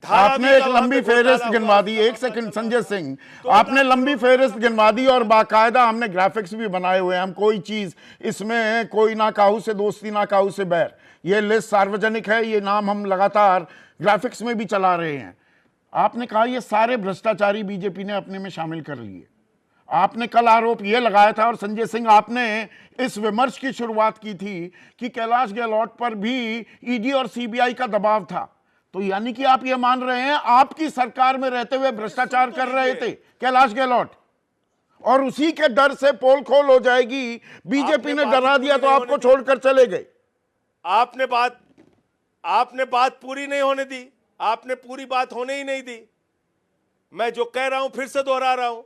आपने एक लंबी फेहरिस्त गिनवा दी। एक सेकंड संजय सिंह, आपने लंबी फेहरिस्त गिनवा दी और बाकायदा हमने ग्राफिक्स भी बनाए हुए हैं। हम कोई चीज इसमें कोई ना काहू से दोस्ती ना काहू से बैर, ये लिस्ट सार्वजनिक है, ये नाम हम लगातार ग्राफिक्स में भी चला रहे हैं। आपने कहा ये सारे भ्रष्टाचारी बीजेपी ने अपने में शामिल कर लिए। आपने कल आरोप यह लगाया था, और संजय सिंह आपने इस विमर्श की शुरुआत की थी कि कैलाश गहलोत पर भी ईडी और सीबीआई का दबाव था। तो यानी कि आप ये मान रहे हैं आपकी सरकार में रहते हुए भ्रष्टाचार कर रहे थे कैलाश गहलोत, और उसी के डर से पोल खोल हो जाएगी, बीजेपी ने डरा दिया तो आपको छोड़कर चले गए। आपने बात पूरी नहीं होने दी, आपने पूरी बात होने ही नहीं दी। मैं जो कह रहा हूं फिर से दोहरा रहा हूं,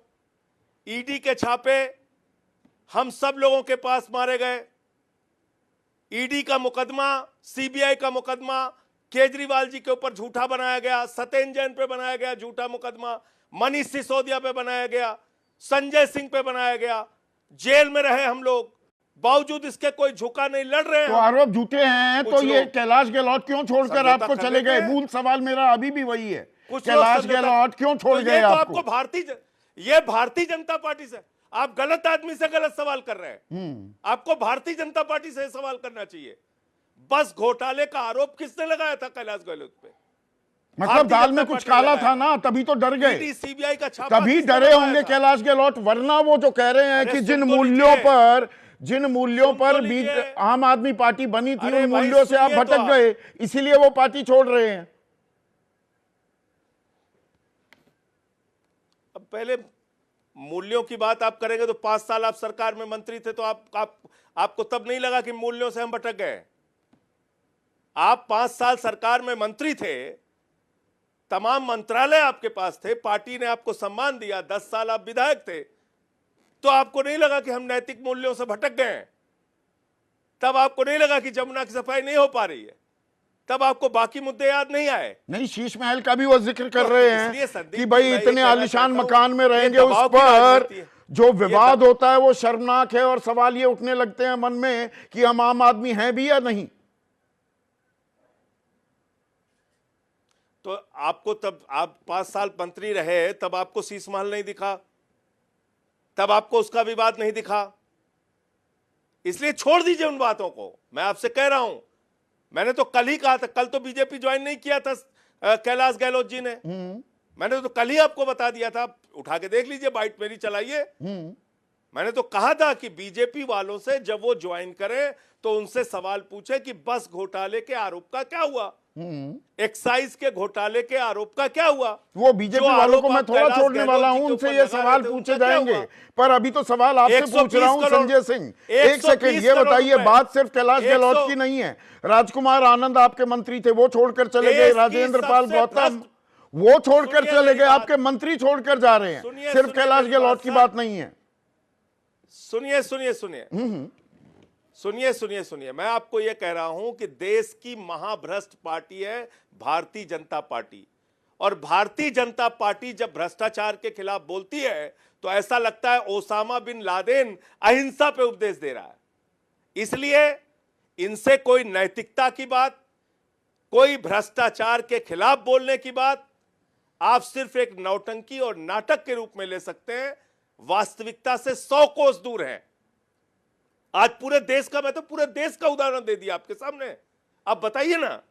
ईडी के छापे हम सब लोगों के पास मारे गए। ईडी का मुकदमा, सीबीआई का मुकदमा केजरीवाल जी के ऊपर झूठा बनाया गया, सत्येंद्र जैन पे बनाया गया झूठा मुकदमा, मनीष सिसोदिया पे बनाया गया, संजय सिंह पे बनाया गया, जेल में रहे हम लोग, बावजूद इसके कोई झुका नहीं, लड़ रहे हैं। तो आरोप झूठे हैं तो ये कैलाश गहलोत क्यों छोड़कर आपको चले गए? मूल सवाल मेरा अभी भी वही है, कैलाश गहलोत क्यों छोड़ गए आपको? ये भारतीय जनता पार्टी से, आप गलत आदमी से गलत सवाल कर रहे हैं। आपको भारतीय जनता पार्टी से सवाल करना चाहिए। बस घोटाले का आरोप किसने लगाया था कैलाश गहलोत पे? मतलब दाल में कुछ काला था ना, तभी तो डर गए। सीबीआई का छापा तभी डरे होंगे कैलाश गहलोत, वरना वो जो कह रहे हैं कि जिन मूल्यों पर भी आम आदमी पार्टी बनी थी, उन मूल्यों से आप भटक गए, इसीलिए वो पार्टी छोड़ रहे हैं। अब पहले मूल्यों की बात आप करेंगे तो 5 साल आप सरकार में मंत्री थे, तो आपको तब नहीं लगा कि मूल्यों से हम भटक गए? आप 5 साल सरकार में मंत्री थे, तमाम मंत्रालय आपके पास थे, पार्टी ने आपको सम्मान दिया, 10 साल आप विधायक थे, तो आपको नहीं लगा कि हम नैतिक मूल्यों से भटक गए हैं? तब आपको नहीं लगा कि जमुना की सफाई नहीं हो पा रही है? तब आपको बाकी मुद्दे याद नहीं आए? नहीं, शीश महल का भी वो जिक्र कर रहे हैं कि भाई इतने आलीशान मकान में रहेंगे, उस पर जो विवाद होता है वो शर्मनाक है, और सवाल ये उठने लगते हैं मन में कि हम आम आदमी हैं भी या नहीं। तो आपको तब, आप 5 साल मंत्री रहे, तब आपको शीश महल नहीं दिखा? तब आपको उसका विवाद नहीं दिखा? इसलिए छोड़ दीजिए उन बातों को। मैं आपसे कह रहा हूं, मैंने तो कल ही कहा था, कल तो बीजेपी ज्वाइन नहीं किया था कैलाश गहलोत जी ने। मैंने तो कल ही आपको बता दिया था, उठा के देख लीजिए, बाइट मेरी चलाइए। मैंने तो कहा था कि बीजेपी वालों से जब वो ज्वाइन करें तो उनसे सवाल पूछे कि बस घोटाले के आरोप का क्या हुआ, एक्साइज के घोटाले के आरोप का क्या हुआ। वो बीजेपी वालों को मैं थोड़ा छोड़ने वाला हूं, उनसे ये सवाल पूछे जाएंगे, पर अभी तो सवाल आपसे पूछ रहा हूं संजय सिंह। एक सेकंड, ये बताइए, बात सिर्फ कैलाश गहलोत की नहीं है। राजकुमार आनंद आपके मंत्री थे, वो छोड़कर चले गए। राजेंद्र पाल गौतम वो छोड़कर चले गए, आपके मंत्री छोड़कर जा रहे हैं। सिर्फ कैलाश गहलोत की बात नहीं है। सुनिए, मैं आपको यह कह रहा हूं कि देश की महाभ्रष्ट पार्टी है भारतीय जनता पार्टी, और भारतीय जनता पार्टी जब भ्रष्टाचार के खिलाफ बोलती है तो ऐसा लगता है ओसामा बिन लादेन अहिंसा पे उपदेश दे रहा है। इसलिए इनसे कोई नैतिकता की बात, कोई भ्रष्टाचार के खिलाफ बोलने की बात आप सिर्फ एक नौटंकी और नाटक के रूप में ले सकते हैं, वास्तविकता से 100 कोस दूर है। आज पूरे देश का, मैं तो पूरे देश का उदाहरण दे दिया आपके सामने। अब बताइए ना,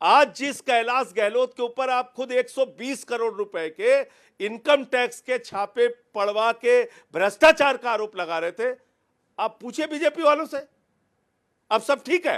आज जिस कैलाश गहलोत के ऊपर आप खुद 120 करोड़ रुपए के इनकम टैक्स के छापे पड़वा के भ्रष्टाचार का आरोप लगा रहे थे, आप पूछिए बीजेपी वालों से, अब सब ठीक है?